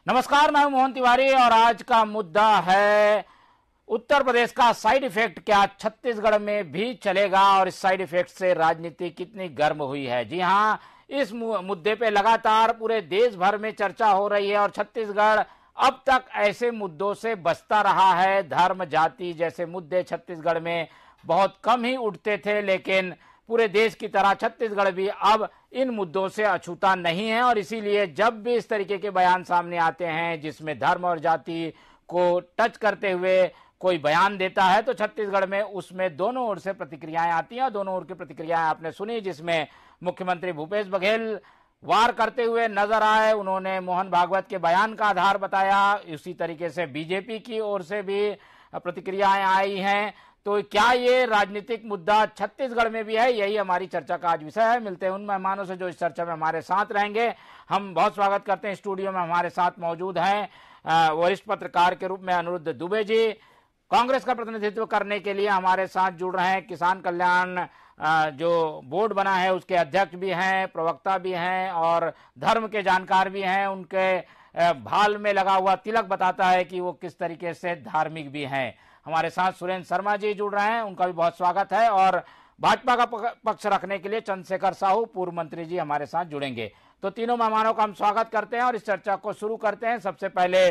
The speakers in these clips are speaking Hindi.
नमस्कार, मैं हूं मोहन तिवारी और आज का मुद्दा है उत्तर प्रदेश का साइड इफेक्ट क्या छत्तीसगढ़ में भी चलेगा और इस साइड इफेक्ट से राजनीति कितनी गर्म हुई है। जी हां, इस मुद्दे पे लगातार पूरे देश भर में चर्चा हो रही है और छत्तीसगढ़ अब तक ऐसे मुद्दों से बचता रहा है। धर्म जाति जैसे मुद्दे छत्तीसगढ़ में बहुत कम ही उठते थे, लेकिन पूरे देश की तरह छत्तीसगढ़ भी अब इन मुद्दों से अछूता नहीं है और इसीलिए जब भी इस तरीके के बयान सामने आते हैं जिसमें धर्म और जाति को टच करते हुए कोई बयान देता है तो छत्तीसगढ़ में उसमें दोनों ओर से प्रतिक्रियाएं आती हैं। दोनों ओर की प्रतिक्रियाएं आपने सुनी, जिसमें मुख्यमंत्री भूपेश बघेल वार करते हुए नजर आए। उन्होंने मोहन भागवत के बयान का आधार बताया। उसी तरीके से बीजेपी की ओर से भी प्रतिक्रियाएं आई हैं। तो क्या ये राजनीतिक मुद्दा छत्तीसगढ़ में भी है, यही हमारी चर्चा का आज विषय है। मिलते हैं उन मेहमानों से जो इस चर्चा में हमारे साथ रहेंगे। हम बहुत स्वागत करते हैं, स्टूडियो में हमारे साथ मौजूद हैं वरिष्ठ पत्रकार के रूप में अनिरुद्ध दुबे जी। कांग्रेस का प्रतिनिधित्व करने के लिए हमारे साथ जुड़ रहे हैं किसान कल्याण जो बोर्ड बना है उसके अध्यक्ष भी हैं, प्रवक्ता भी हैं और धर्म के जानकार भी हैं। उनके भाल में लगा हुआ तिलक बताता है कि वो किस तरीके से धार्मिक भी हैं। हमारे साथ सुरेंद्र शर्मा जी जुड़ रहे हैं, उनका भी बहुत स्वागत है। और भाजपा का पक्ष रखने के लिए चंद्रशेखर साहू पूर्व मंत्री जी हमारे साथ जुड़ेंगे। तो तीनों मेहमानों का हम स्वागत करते हैं और इस चर्चा को शुरू करते हैं। सबसे पहले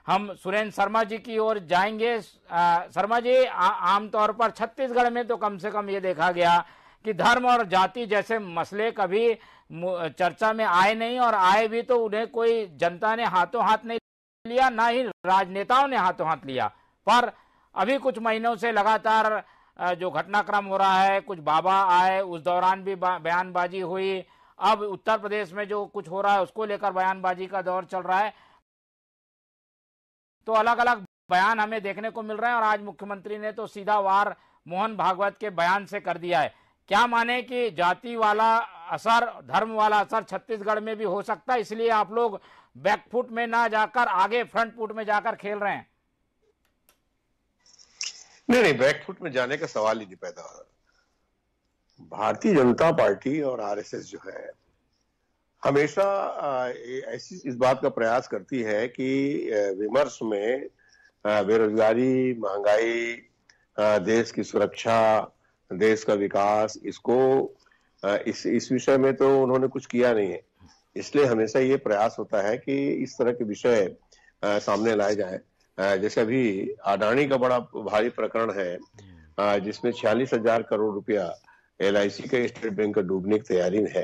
हम सुरेंद्र शर्मा जी की ओर जाएंगे। शर्मा जी, आमतौर पर छत्तीसगढ़ में तो कम से कम ये देखा गया कि धर्म और जाति जैसे मसले कभी चर्चा में आए नहीं, और आए भी तो उन्हें कोई जनता ने हाथों हाथ नहीं लिया, ना ही राजनेताओं ने हाथों हाथ लिया। पर अभी कुछ महीनों से लगातार जो घटनाक्रम हो रहा है, कुछ बाबा आए, उस दौरान भी बयानबाजी हुई। अब उत्तर प्रदेश में जो कुछ हो रहा है उसको लेकर बयानबाजी का दौर चल रहा है। तो अलग अलग बयान हमें देखने को मिल रहे हैं और आज मुख्यमंत्री ने तो सीधा वार मोहन भागवत के बयान से कर दिया है। क्या माने कि जाति वाला असर, धर्म वाला असर छत्तीसगढ़ में भी हो सकता है, इसलिए आप लोग बैकफुट में ना जाकर आगे फ्रंट फुट में जाकर खेल रहे हैं? नहीं, बैकफुट में जाने का सवाल ही नहीं पैदा हो रहा। भारतीय जनता पार्टी और आरएसएस जो है हमेशा ऐसी इस बात का प्रयास करती है कि विमर्श में बेरोजगारी, महंगाई, देश की सुरक्षा, देश का विकास, इसको इस विषय में तो उन्होंने कुछ किया नहीं है। इसलिए हमेशा ये प्रयास होता है कि इस तरह के विषय सामने लाए जाए। जैसे अभी अडानी का बड़ा भारी प्रकरण है जिसमें 46,000 करोड़ रुपया LIC का स्टेट बैंक का डूबने की तैयारी में है।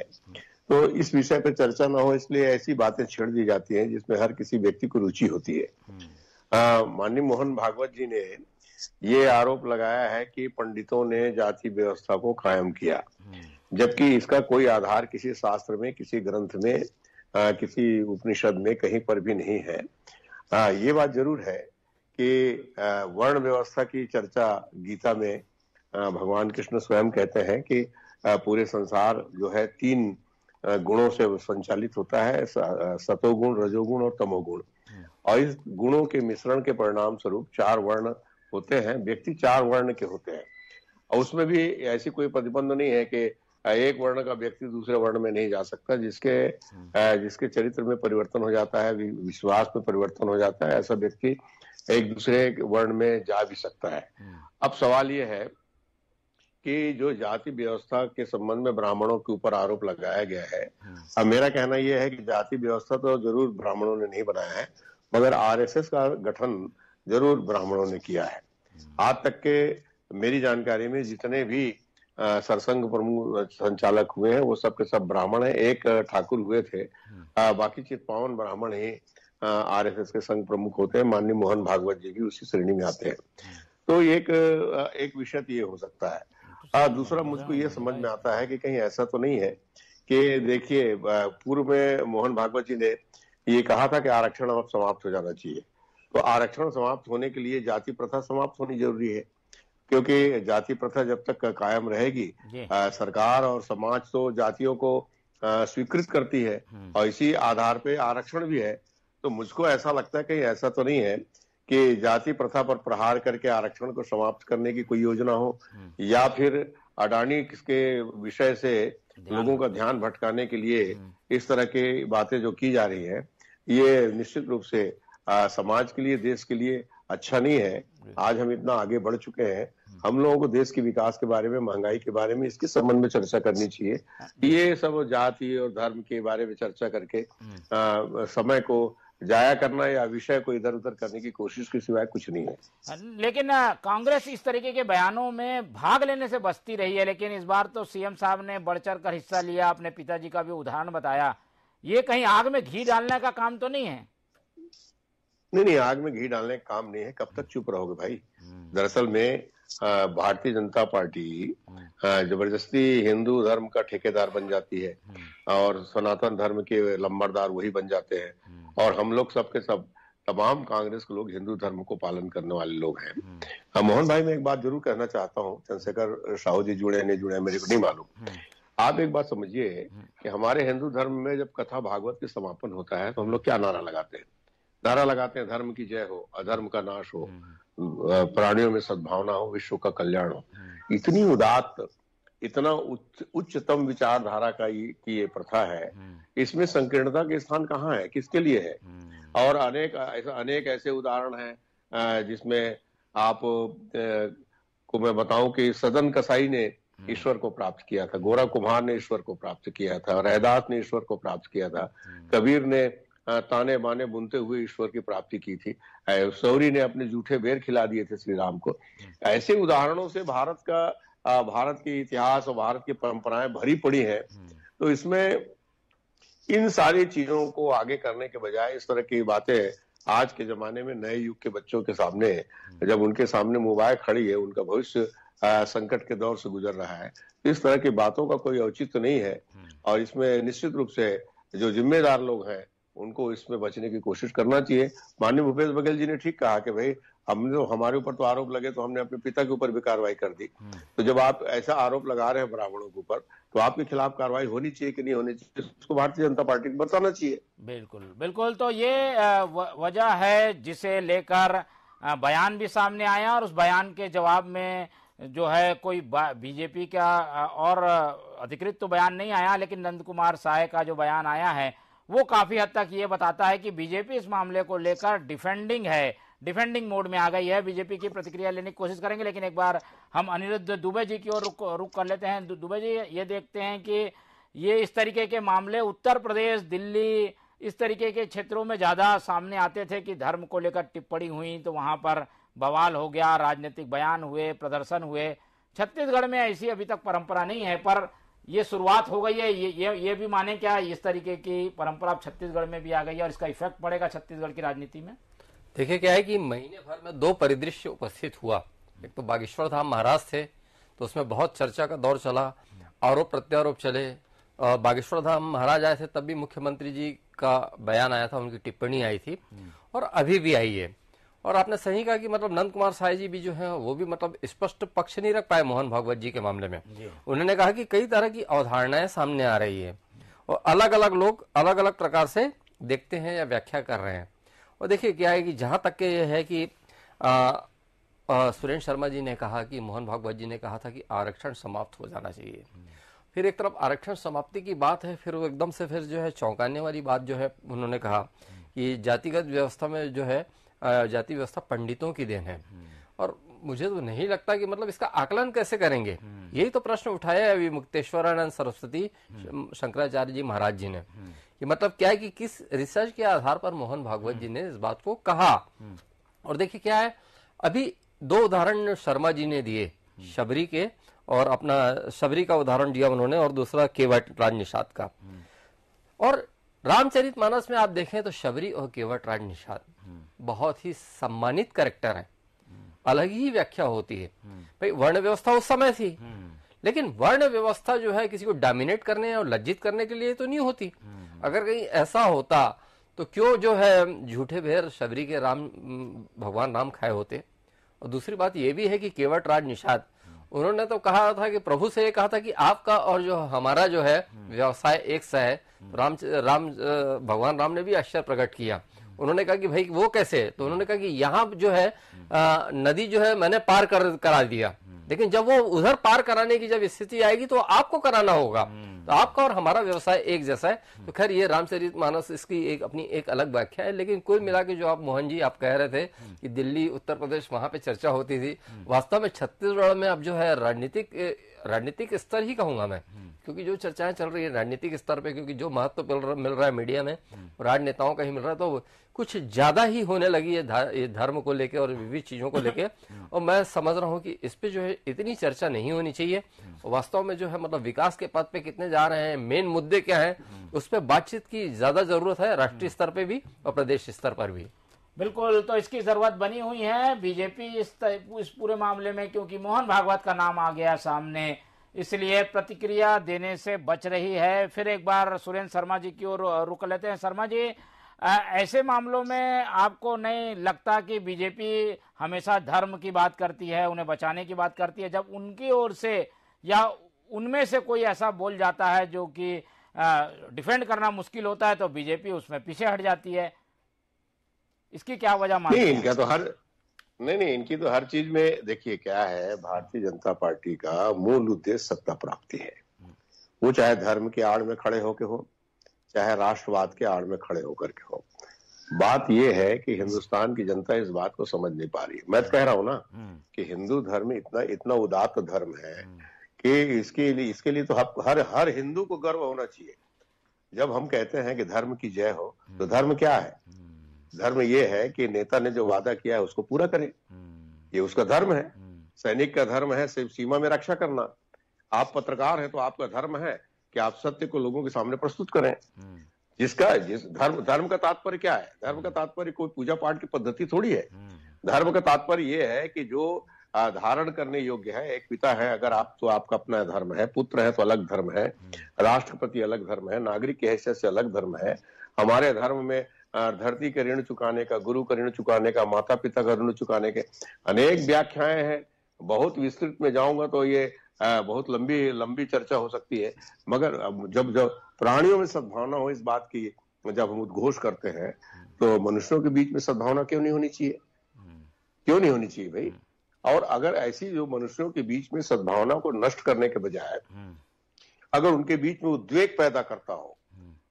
तो इस विषय पर चर्चा ना हो इसलिए ऐसी बातें छेड़ दी जाती हैं जिसमें हर किसी व्यक्ति को रुचि होती है। माननीय मोहन भागवत जी ने ये आरोप लगाया है कि पंडितों ने जाति व्यवस्था को कायम किया, जबकि इसका कोई आधार किसी शास्त्र में, किसी ग्रंथ में, किसी उपनिषद में कहीं पर भी नहीं है। ये बात जरूर है कि वर्ण व्यवस्था की चर्चा गीता में भगवान कृष्ण स्वयं कहते हैं कि पूरे संसार जो है 3 गुणों से संचालित होता है, सतोगुण, रजोगुण और तमोगुण। और इस गुणों के मिश्रण के परिणाम स्वरूप 4 वर्ण होते हैं। व्यक्ति 4 वर्ण के होते हैं और उसमें भी ऐसी कोई प्रतिबंध नहीं है कि एक वर्ण का व्यक्ति दूसरे वर्ण में नहीं जा सकता। जिसके चरित्र में परिवर्तन हो जाता है, विश्वास में परिवर्तन हो जाता है, ऐसा व्यक्ति एक दूसरे वर्ण में जा भी सकता है। अब सवाल ये है कि जो जाति व्यवस्था के संबंध में ब्राह्मणों के ऊपर आरोप लगाया गया है, अब मेरा कहना यह है कि जाति व्यवस्था तो जरूर ब्राह्मणों ने नहीं बनाया है, मगर आरएसएस का गठन जरूर ब्राह्मणों ने किया है। आज तक के मेरी जानकारी में जितने भी सरसंघ प्रमुख संचालक हुए हैं वो सब के सब ब्राह्मण हैं। एक ठाकुर हुए थे, बाकी चित्पावन ब्राह्मण ही आरएसएस के संघ प्रमुख होते हैं। माननीय मोहन भागवत जी भी उसी श्रेणी में आते हैं। तो एक विषय ये हो सकता है। दूसरा, मुझको ये समझ में आता है कि कहीं ऐसा तो नहीं है कि देखिए, पूर्व में मोहन भागवत जी ने ये कहा था कि आरक्षण अब समाप्त हो जाना चाहिए। तो आरक्षण समाप्त होने के लिए जाति प्रथा समाप्त होनी जरूरी है, क्योंकि जाति प्रथा जब तक कायम रहेगी, सरकार और समाज तो जातियों को स्वीकृत करती है और इसी आधार पे आरक्षण भी है। तो मुझको ऐसा लगता है कि ऐसा तो नहीं है कि जाति प्रथा पर प्रहार करके आरक्षण को समाप्त करने की कोई योजना हो, या फिर अडानी के विषय से लोगों का ध्यान भटकाने के लिए इस तरह की बातें जो की जा रही है। ये निश्चित रूप से समाज के लिए, देश के लिए अच्छा नहीं है। आज हम इतना आगे बढ़ चुके हैं, हम लोगों को देश के विकास के बारे में, महंगाई के बारे में, इसके संबंध में चर्चा करनी चाहिए। ये सब जाति और धर्म के बारे में चर्चा करके समय को जाया करना या विषय को इधर उधर करने की कोशिश के सिवाय कुछ नहीं है। लेकिन कांग्रेस इस तरीके के बयानों में भाग लेने से बचती रही है, लेकिन इस बार तो सीएम साहब ने बढ़ चढ़ कर हिस्सा लिया, अपने पिताजी का भी उदाहरण बताया। ये कहीं आग में घी डालने का काम तो नहीं है? नहीं, आग में घी डालने का काम नहीं है। कब तक चुप रहोगे भाई? दरअसल में भारतीय जनता पार्टी जबरदस्ती हिंदू धर्म का ठेकेदार बन जाती है और सनातन धर्म के लंबरदार वही बन जाते हैं, और हम लोग सबके सब तमाम कांग्रेस के लोग हिंदू धर्म को पालन करने वाले लोग हैं। मोहन भाई, मैं एक बात जरूर कहना चाहता हूँ, चंद्रशेखर साहू जी जुड़े नहीं जुड़े मेरे को नहीं मालूम। आप एक बात समझिए कि हमारे हिंदू धर्म में जब कथा भागवत के समापन होता है तो हम लोग क्या नारा लगाते हैं? नारा लगाते हैं, धर्म की जय हो, अधर्म का नाश हो, प्राणियों में सद्भावना हो, विश्व का कल्याण हो। इतनी उदात्त, इतना उच्चतम विचारधारा का की ये प्रथा है, इसमें संकीर्णता के स्थान कहाँ है, किसके लिए है? और अनेक ऐसे उदाहरण हैं जिसमें आप को मैं बताऊं कि सदन कसाई ने ईश्वर को प्राप्त किया था, गोरा कुम्हार ने ईश्वर को प्राप्त किया था, रैदास ने ईश्वर को प्राप्त किया था, कबीर ने ताने बाने बुनते हुए ईश्वर की प्राप्ति की थी, सौरी ने अपने जूठे बेर खिला दिए थे श्री राम को। ऐसे उदाहरणों से भारत के इतिहास और भारत की परंपराएं भरी पड़ी हैं। तो इसमें इन सारी चीजों को आगे करने के बजाय इस तरह की बातें आज के जमाने में नए युग के बच्चों के सामने, जब उनके सामने मोबाइल खड़ी है, उनका भविष्य संकट के दौर से गुजर रहा है, इस तरह की बातों का कोई औचित्य नहीं है। और इसमें निश्चित रूप से जो जिम्मेदार लोग हैं उनको इसमें बचने की कोशिश करना चाहिए। माननीय भूपेश बघेल जी ने ठीक कहा कि भाई हमारे ऊपर तो आरोप लगे तो हमने अपने पिता के ऊपर भी कार्रवाई कर दी। तो जब आप ऐसा आरोप लगा रहे हैं ब्राह्मणों के ऊपर, तो आपके खिलाफ कार्रवाई होनी चाहिए कि नहीं होनी चाहिए, उसको भारतीय जनता पार्टी को बताना चाहिए। बिल्कुल बिल्कुल। तो ये वजह है जिसे लेकर बयान भी सामने आया, और उस बयान के जवाब में जो है कोई बीजेपी का और अधिकृत तो बयान नहीं आया, लेकिन नंद कुमार साय का जो बयान आया है वो काफी हद तक ये बताता है कि बीजेपी इस मामले को लेकर डिफेंडिंग मोड में आ गई है। बीजेपी की प्रतिक्रिया लेने की कोशिश करेंगे, लेकिन एक बार हम अनिरुद्ध दुबे जी की ओर रुक कर लेते हैं। दुबे जी, ये देखते हैं कि ये इस तरीके के मामले उत्तर प्रदेश, दिल्ली, इस तरीके के क्षेत्रों में ज्यादा सामने आते थे कि धर्म को लेकर टिप्पणी हुई तो वहां पर बवाल हो गया, राजनीतिक बयान हुए, प्रदर्शन हुए। छत्तीसगढ़ में ऐसी अभी तक परंपरा नहीं है, पर ये शुरुआत हो गई है। ये भी माने क्या इस तरीके की परंपरा छत्तीसगढ़ में भी आ गई है और इसका इफेक्ट पड़ेगा छत्तीसगढ़ की राजनीति में? देखिए क्या है कि महीने भर में दो परिदृश्य उपस्थित हुआ। एक तो बागेश्वर धाम महाराज थे, तो उसमें बहुत चर्चा का दौर चला, आरोप प्रत्यारोप चले। बागेश्वर धाम महाराज आए थे तब भी मुख्यमंत्री जी का बयान आया था, उनकी टिप्पणी आई थी, और अभी भी आई है। और आपने सही कहा कि मतलब नंद कुमार साय जी भी जो है वो भी मतलब स्पष्ट पक्ष नहीं रख पाए मोहन भागवत जी के मामले में। उन्होंने कहा कि कई तरह की अवधारणाएं सामने आ रही है और अलग अलग लोग अलग अलग प्रकार से देखते हैं या व्याख्या कर रहे हैं। और देखिए क्या है कि जहां तक के ये है कि सुरेंद्र शर्मा जी ने कहा कि मोहन भागवत जी ने कहा था कि आरक्षण समाप्त हो जाना चाहिए। फिर एक तरफ आरक्षण समाप्ति की बात है, फिर वो एकदम से फिर जो है चौंकाने वाली बात जो है उन्होंने कहा कि जातिगत व्यवस्था में जो है जाति व्यवस्था पंडितों की देन है। और मुझे तो नहीं लगता कि मतलब इसका आकलन कैसे करेंगे, यही तो प्रश्न उठाया है अभी मुक्तेश्वरानंद सरस्वती शंकराचार्य जी महाराज जी ने, कि मतलब क्या है कि किस रिसर्च के आधार पर मोहन भागवत जी ने इस बात को कहा। और देखिए क्या है, अभी दो उदाहरण शर्मा जी ने दिए, शबरी के, और अपना शबरी का उदाहरण दिया उन्होंने, और दूसरा केवट राज निषाद का। और रामचरितमानस में आप देखें तो शबरी और केवट राज निषाद बहुत ही सम्मानित कैरेक्टर है, अलग ही व्याख्या होती है। भाई वर्ण व्यवस्था उस समय थी, लेकिन वर्ण व्यवस्था जो है किसी को डोमिनेट करने और लज्जित करने के लिए तो नहीं होती। अगर कहीं ऐसा होता तो क्यों जो है झूठे भेर शबरी के भगवान राम खाए होते। और दूसरी बात ये भी है कि केवट राज निषाद, उन्होंने तो कहा था कि प्रभु से ये कहा था कि आपका और जो हमारा जो है व्यवसाय एक सा है। भगवान राम ने भी आश्चर्य प्रकट किया, उन्होंने कहा कि भाई वो कैसे, तो उन्होंने कहा कि यहाँ जो है नदी जो है मैंने पार करा दिया, लेकिन जब वो उधर पार कराने की जब स्थिति आएगी तो आपको कराना होगा, तो आपका और हमारा व्यवसाय एक जैसा है। तो खैर ये रामचरितमानस इसकी एक अपनी एक अलग व्याख्या है, लेकिन कुल मिला के जो आप मोहन जी आप कह रहे थे कि दिल्ली उत्तर प्रदेश वहां पे चर्चा होती थी, वास्तव में छत्तीसगढ़ में अब जो है राजनीतिक स्तर ही कहूंगा मैं, क्योंकि जो चर्चाएं चल रही है राजनीतिक स्तर पे, क्योंकि जो महत्व मिल रहा है मीडिया में राजनेताओं का ही मिल रहा है, तो कुछ ज्यादा ही होने लगी है ये धर्म को लेके और विविध चीजों को लेके। और मैं समझ रहा हूँ कि इस पे जो है इतनी चर्चा नहीं होनी चाहिए। वास्तव में जो है मतलब विकास के पथ पे कितने जा रहे हैं, मेन मुद्दे क्या है, उस पर बातचीत की ज्यादा जरूरत है, राष्ट्रीय स्तर पे भी और प्रदेश स्तर पर भी। बिल्कुल, तो इसकी जरूरत बनी हुई है बीजेपी इस पूरे मामले में, क्योंकि मोहन भागवत का नाम आ गया सामने, इसलिए प्रतिक्रिया देने से बच रही है। फिर एक बार सुरेंद्र शर्मा जी की ओर रुक लेते हैं। शर्मा जी, ऐसे मामलों में आपको नहीं लगता कि बीजेपी हमेशा धर्म की बात करती है, उन्हें बचाने की बात करती है, जब उनकी ओर से या उनमें से कोई ऐसा बोल जाता है जो कि डिफेंड करना मुश्किल होता है, तो बीजेपी उसमें पीछे हट जाती है? इसकी क्या वजह मानते हैं? इनका तो नहीं, इनकी तो हर चीज में देखिए क्या है, भारतीय जनता पार्टी का मूल उद्देश्य सत्ता प्राप्ति है। वो चाहे धर्म की आड़ में खड़े होके हो, चाहे राष्ट्रवाद के आड़ में खड़े होकर के हो। बात यह है कि हिंदुस्तान की जनता इस बात को समझ नहीं पा रही। मैं तो कह रहा हूं ना कि हिंदू धर्म इतना उदात्त धर्म है कि इसके लिए तो हर हिंदू को गर्व होना चाहिए। जब हम कहते हैं कि धर्म की जय हो, तो धर्म क्या है? धर्म ये है कि नेता ने जो वादा किया है उसको पूरा करे, ये उसका धर्म है। सैनिक का धर्म है सिर्फ सीमा में रक्षा करना। आप पत्रकार हैं तो आपका धर्म है कि आप सत्य को लोगों के सामने प्रस्तुत करें। जिस धर्म का तात्पर्य क्या है? धर्म का तात्पर्य कोई पूजा पाठ की पद्धति थोड़ी है। धर्म का तात्पर्य ये है कि जो धारण करने योग्य है। एक पिता है अगर आप, तो आपका अपना धर्म है, पुत्र है तो अलग धर्म है, राष्ट्रपति अलग धर्म है, नागरिक की हैसियत से अलग धर्म है। हमारे धर्म में धरती के ऋण चुकाने का, गुरु का ऋण चुकाने का, माता पिता का ऋण चुकाने के अनेक व्याख्याएं हैं। बहुत विस्तृत में जाऊंगा तो ये बहुत लंबी चर्चा हो सकती है। मगर जब प्राणियों में सद्भावना हो, इस बात की जब हम उद्घोष करते हैं, तो मनुष्यों के बीच में सद्भावना क्यों नहीं होनी चाहिए? क्यों नहीं होनी चाहिए भाई? और अगर ऐसी जो मनुष्यों के बीच में सद्भावना को नष्ट करने के बजाय अगर उनके बीच में उद्वेग पैदा करता हो,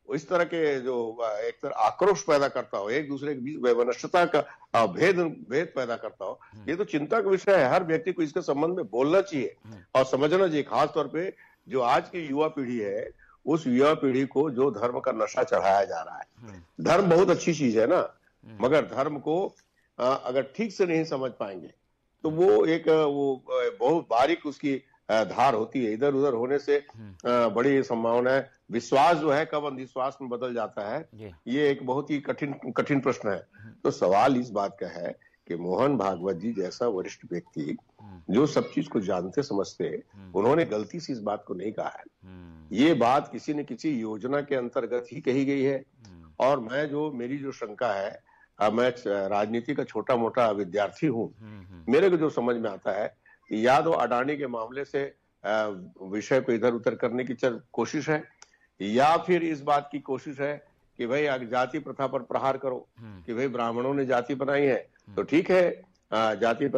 इस तरह के जो एक तरह आक्रोश पैदा करता हो, एक दूसरे के बीच वैमनस्यता का भेद पैदा करता हो, ये तो चिंता का विषय है। हर व्यक्ति को इसके संबंध में बोलना चाहिए और समझना चाहिए। खास तौर पे जो आज की युवा पीढ़ी है, उस युवा पीढ़ी को जो धर्म का नशा चढ़ाया जा रहा है। धर्म बहुत अच्छी चीज है ना, मगर धर्म को अगर ठीक से नहीं समझ पाएंगे तो वो बहुत बारीक उसकी धार होती है। इधर उधर होने से बड़ी संभावना है। विश्वास जो है कब अंधविश्वास में बदल जाता है, ये एक बहुत ही कठिन प्रश्न है। तो सवाल इस बात का है कि मोहन भागवत जी जैसा वरिष्ठ व्यक्ति जो सब चीज को जानते समझते, उन्होंने गलती से इस बात को नहीं कहा है। ये बात किसी न किसी योजना के अंतर्गत ही कही गई है। और मेरी जो शंका है, मैं राजनीति का छोटा मोटा विद्यार्थी हूँ, मेरे को जो समझ में आता है या तो अडानी के मामले से विषय को इधर उधर करने की कोशिश है, या फिर इस बात की कोशिश है कि भाई जाति प्रथा पर प्रहार करो, कि भाई ब्राह्मणों ने जाति बनाई है तो ठीक है, जाति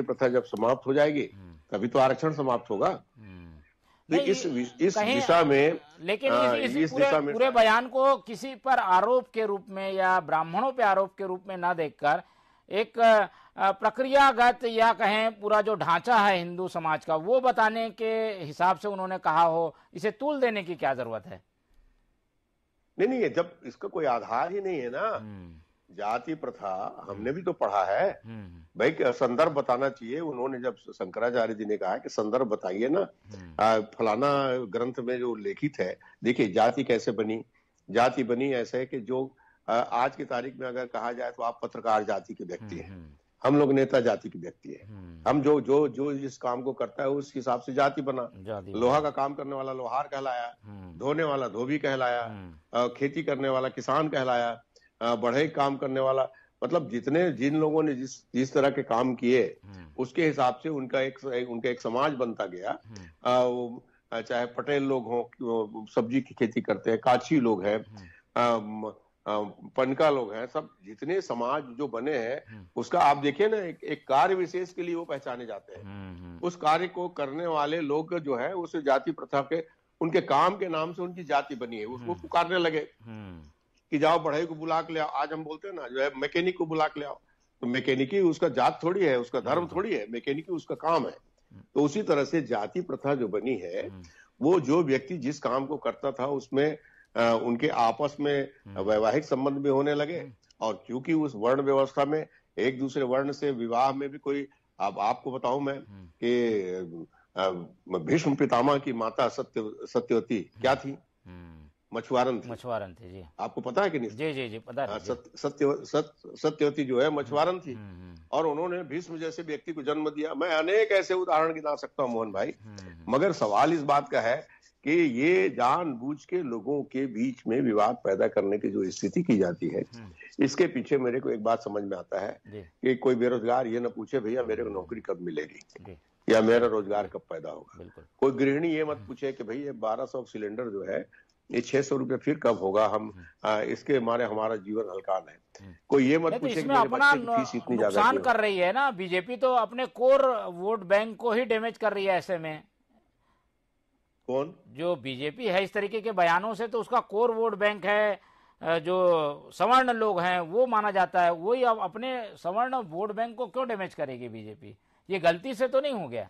प्रथा जब समाप्त हो जाएगी तभी तो आरक्षण समाप्त होगा। इस दिशा में, लेकिन इस पूरे बयान को किसी पर आरोप के रूप में या ब्राह्मणों पे आरोप के रूप में ना देखकर एक प्रक्रियागत या कहें पूरा जो ढांचा है हिंदू समाज का, वो बताने के हिसाब से उन्होंने कहा हो, इसे तूल देने की क्या जरूरत है? नहीं, जब इसका कोई आधार ही नहीं है ना। जाति प्रथा हमने भी तो पढ़ा है भाई, संदर्भ बताना चाहिए। उन्होंने जब शंकराचार्य जी ने कहा कि संदर्भ बताइए ना, फलाना ग्रंथ में जो लिखित है, देखिए जाति कैसे बनी। जाति बनी ऐसे कि जो आज की तारीख में अगर कहा जाए तो आप पत्रकार जाति के व्यक्ति हैं, हम लोग नेता जाति के व्यक्ति हैं। हम जो जिस काम को करता है उस हिसाब से जाति बना। लोहा का काम करने वाला लोहार कहलाया, धोने वाला धोबी कहलाया, खेती करने वाला किसान कहलाया, बढ़ई काम करने वाला, मतलब जिन लोगों ने जिस तरह के काम किए उसके हिसाब से उनका एक समाज बनता गया। चाहे पटेल लोग हों, सब्जी की खेती करते हैं, काछी लोग हैं, पनका लोग हैं, सब जितने समाज जो बने हैं उसका आप देखिए ना, एक कार्य विशेष के लिए वो पहचाने जाते हैं। उस कार्य को करने वाले लोग जो है उस जाति प्रथा के, उनके काम के नाम से उनकी जाति बनी है, उसको पुकारने लगे कि जाओ बढ़ई को बुला के ले आओ। आज हम बोलते हैं ना, जो है मैकेनिक को बुला के ले आओ, तो मैकेनिकी उसका जात थोड़ी है, उसका धर्म थोड़ी है, मैकेनिकी उसका काम है। तो उसी तरह से जाति प्रथा जो बनी है, वो जो व्यक्ति जिस काम को करता था उसमें उनके आपस में वैवाहिक संबंध भी होने लगे, और क्योंकि उस वर्ण व्यवस्था में एक दूसरे वर्ण से विवाह में भी कोई, अब आपको बताऊं मैं कि भीष्म पितामह की माता सत्यवती क्या थी? मछुआरन थी जी। आपको पता है कि नहीं? जी पता है। सत्यवती जो है मछुआरन थी, और उन्होंने भीष्म जैसे व्यक्ति को जन्म दिया। मैं अनेक ऐसे उदाहरण गिना सकता हूं मोहन भाई, मगर सवाल इस बात का है कि ये जानबूझ के लोगों के बीच में विवाद पैदा करने की जो स्थिति की जाती है, इसके पीछे मेरे को एक बात समझ में आता है कि कोई बेरोजगार ये ना पूछे भैया मेरे को नौकरी कब मिलेगी या मेरा रोजगार कब पैदा होगा। कोई गृहिणी ये मत पूछे कि भाई ये 1200 सिलेंडर जो है ये 600 रुपये फिर कब होगा, हम इसके मारे हमारा जीवन हल्कान है। कोई ये मत पूछे कि मेरे बच्चे की फीस इतनी ज्यादा नुकसान कर रही है ना बीजेपी, तो अपने कोर वोट बैंक को ही डैमेज कर रही है। ऐसे में कौन जो बीजेपी है इस तरीके के बयानों से, तो उसका कोर वोट बैंक है जो सवर्ण लोग हैं वो माना जाता है, वही अब अपने सवर्ण वोट बैंक को क्यों डैमेज करेगी बीजेपी? ये गलती से तो नहीं हो गया?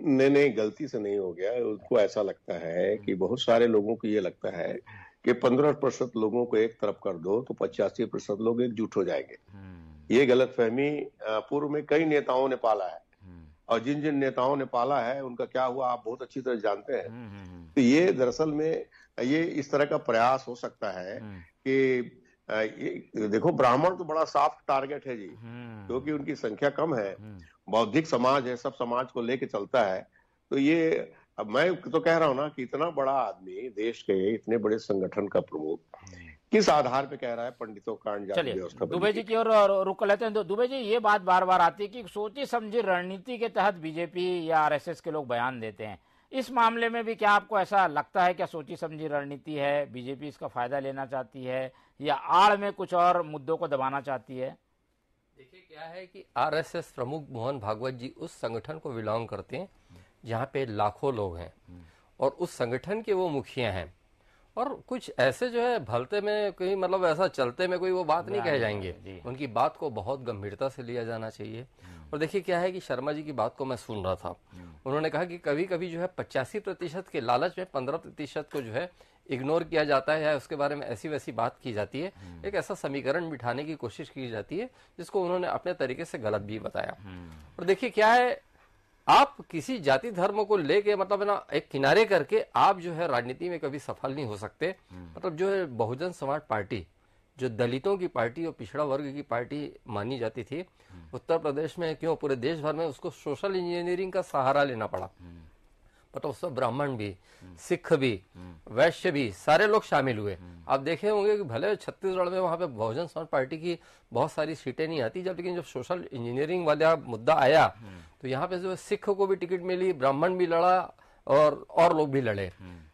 नहीं, गलती से नहीं हो गया। उनको ऐसा लगता है कि बहुत सारे लोगों को ये लगता है कि 15% लोगों को एक तरफ कर दो तो 85% लोग एकजुट हो जाएंगे। ये गलतफहमी पूर्व में कई नेताओं ने पाला है, और जिन जिन नेताओं ने पाला है उनका क्या हुआ आप बहुत अच्छी तरह जानते हैं। तो ये दरअसल में ये इस तरह का प्रयास हो सकता है कि ये देखो, ब्राह्मण तो बड़ा सॉफ्ट टारगेट है जी, क्योंकि उनकी संख्या कम है, बौद्धिक समाज है, सब समाज को लेके चलता है। तो ये, अब मैं तो कह रहा हूं ना कि इतना बड़ा आदमी, देश के इतने बड़े संगठन का प्रमुख, किस आधार पे कह रहा है पंडितों का जाति व्यवस्था? दुबे जी की ओर रुक लेते हैं। दुबे जी, ये बात बार बार आती है कि सोची समझी रणनीति के तहत बीजेपी या आरएसएस के लोग बयान देते हैं। इस मामले में भी क्या आपको ऐसा लगता है, क्या सोची समझी रणनीति है, बीजेपी इसका फायदा लेना चाहती है या आड़ में कुछ और मुद्दों को दबाना चाहती है? देखिए क्या है कि आरएसएस प्रमुख मोहन भागवत जी उस संगठन को बिलोंग करते हैं जहाँ पे लाखों लोग हैं, और उस संगठन के वो मुखिया हैं, और कुछ ऐसे जो है भलते में कोई, मतलब ऐसा चलते में कोई वो बात नहीं कह जाएंगे। उनकी बात को बहुत गंभीरता से लिया जाना चाहिए। और देखिए क्या है कि शर्मा जी की बात को मैं सुन रहा था, उन्होंने कहा कि कभी कभी जो है 85% के लालच में 15% को जो है इग्नोर किया जाता है, या उसके बारे में ऐसी वैसी बात की जाती है, एक ऐसा समीकरण बिठाने की कोशिश की जाती है जिसको उन्होंने अपने तरीके से गलत भी बताया। और देखिए क्या है, आप किसी जाति धर्म को लेके, मतलब ना एक किनारे करके आप जो है राजनीति में कभी सफल नहीं हो सकते। मतलब जो है बहुजन समाज पार्टी, जो दलितों की पार्टी और पिछड़ा वर्ग की पार्टी मानी जाती थी, उत्तर प्रदेश में क्यों पूरे देश भर में उसको सोशल इंजीनियरिंग का सहारा लेना पड़ा। मतलब उसमें ब्राह्मण भी, सिख भी, वैश्य भी, सारे लोग शामिल हुए। आप देखे होंगे कि भले छत्तीसगढ़ में वहां पे बहुजन समाज पार्टी की बहुत सारी सीटें नहीं आती, लेकिन जब सोशल इंजीनियरिंग वाला मुद्दा आया तो यहाँ पे जो सिख को भी टिकट मिली, ब्राह्मण भी लड़ा और लोग भी लड़े।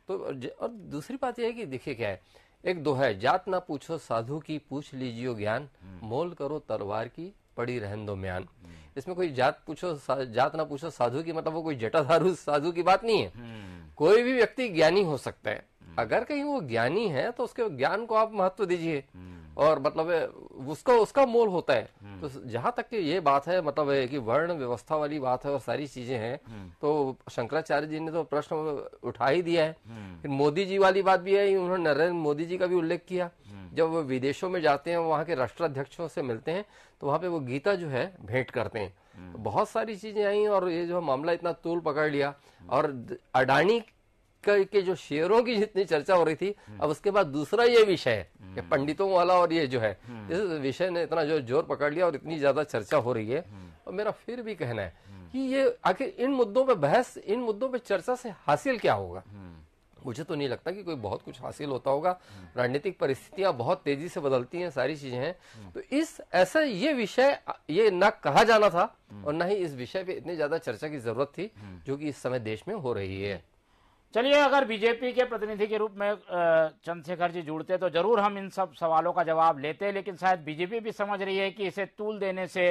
तो और दूसरी बात यह है कि देखिए क्या है, एक दोहा है, जात ना पूछो साधु की पूछ लीजियो ज्ञान, मोल करो तलवार की पड़ी रहन दो म्यान। इसमें कोई जात ना पूछो साधु की, मतलब वो कोई जटाधारू साधु की बात नहीं है। कोई भी व्यक्ति ज्ञानी हो सकता है, अगर कहीं वो ज्ञानी है तो उसके ज्ञान को आप महत्व दीजिए, और मतलब उसका मोल होता है। तो जहां तक कि ये बात है, मतलब है कि वर्ण व्यवस्था वाली बात है और सारी चीजें हैं, तो शंकराचार्य जी ने तो प्रश्न उठा ही दिया है। फिर मोदी जी वाली बात भी है, उन्होंने नरेंद्र मोदी जी का भी उल्लेख किया। जब वो विदेशों में जाते हैं, वहां के राष्ट्राध्यक्षों से मिलते हैं, तो वहां पे वो गीता जो है भेंट करते हैं। तो बहुत सारी चीजें आई, और ये जो मामला इतना तूल पकड़ लिया, और अडानी के जो शेयरों की जितनी चर्चा हो रही थी, अब उसके बाद दूसरा ये विषय है पंडितों वाला, और ये जो है इस विषय ने इतना जो जोर पकड़ लिया और इतनी ज्यादा चर्चा हो रही है। और मेरा फिर भी कहना है कि ये आखिर इन मुद्दों पे बहस, इन मुद्दों पे चर्चा से हासिल क्या होगा? मुझे तो नहीं लगता कि कोई बहुत कुछ हासिल होता होगा। राजनीतिक परिस्थितियां बहुत तेजी से बदलती हैं, सारी चीजें हैं। तो इस ऐसा ये विषय ये ना कहा जाना था, और ना ही इस विषय पे इतनी ज्यादा चर्चा की जरूरत थी जो कि इस समय देश में हो रही है। चलिए, अगर बीजेपी के प्रतिनिधि के रूप में चंद्रशेखर जी जुड़ते तो जरूर हम इन सब सवालों का जवाब लेते, लेकिन शायद बीजेपी भी समझ रही है कि इसे तूल देने से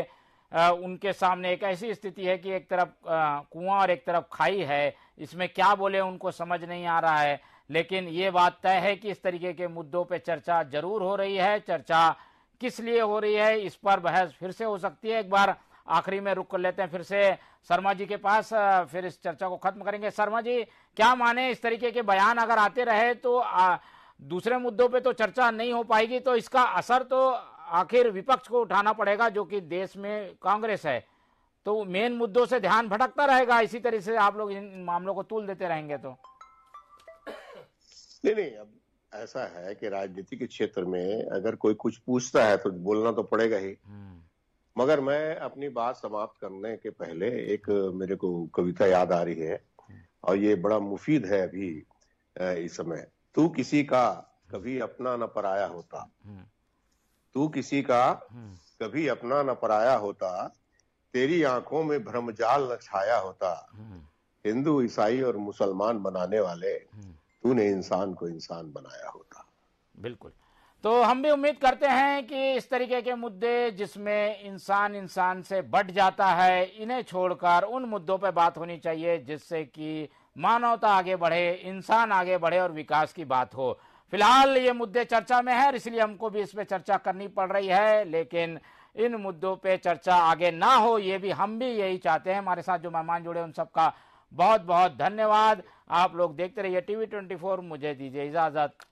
उनके सामने एक ऐसी स्थिति है कि एक तरफ कुआं और एक तरफ खाई है, इसमें क्या बोले उनको समझ नहीं आ रहा है। लेकिन ये बात तय है कि इस तरीके के मुद्दों पे चर्चा जरूर हो रही है। चर्चा किस लिए हो रही है, इस पर बहस फिर से हो सकती है। एक बार आखिरी में रुक कर लेते हैं फिर से शर्मा जी के पास, फिर इस चर्चा को खत्म करेंगे। शर्मा जी, क्या माने, इस तरीके के बयान अगर आते रहे तो दूसरे मुद्दों पे तो चर्चा नहीं हो पाएगी, तो इसका असर तो आखिर विपक्ष को उठाना पड़ेगा, जो कि देश में कांग्रेस है। तो मेन मुद्दों से ध्यान भटकता रहेगा इसी तरह से आप लोग इन मामलों को तूल देते रहेंगे तो। नहीं, अब ऐसा है कि राजनीति के क्षेत्र में अगर कोई कुछ पूछता है तो बोलना तो पड़ेगा ही। मगर मैं अपनी बात समाप्त करने के पहले एक मेरे को कविता याद आ रही है, और ये बड़ा मुफीद है अभी इस समय। तू किसी का कभी अपना न पराया होता, तू किसी का कभी अपना न पराया होता, तेरी आंखों में भ्रमजाल न छाया होता, हिंदू ईसाई और मुसलमान बनाने वाले तूने इंसान को इंसान बनाया होता। बिल्कुल। तो हम भी उम्मीद करते हैं कि इस तरीके के मुद्दे जिसमें इंसान इंसान से बढ़ जाता है, इन्हें छोड़कर उन मुद्दों पर बात होनी चाहिए जिससे कि मानवता आगे बढ़े, इंसान आगे बढ़े और विकास की बात हो। फिलहाल ये मुद्दे चर्चा में है, इसलिए हमको भी इस पे चर्चा करनी पड़ रही है, लेकिन इन मुद्दों पे चर्चा आगे ना हो, ये भी हम भी यही चाहते हैं। हमारे साथ जो मेहमान जुड़े उन सबका बहुत बहुत धन्यवाद। आप लोग देखते रहिए TV 24, मुझे दीजिए इजाजत।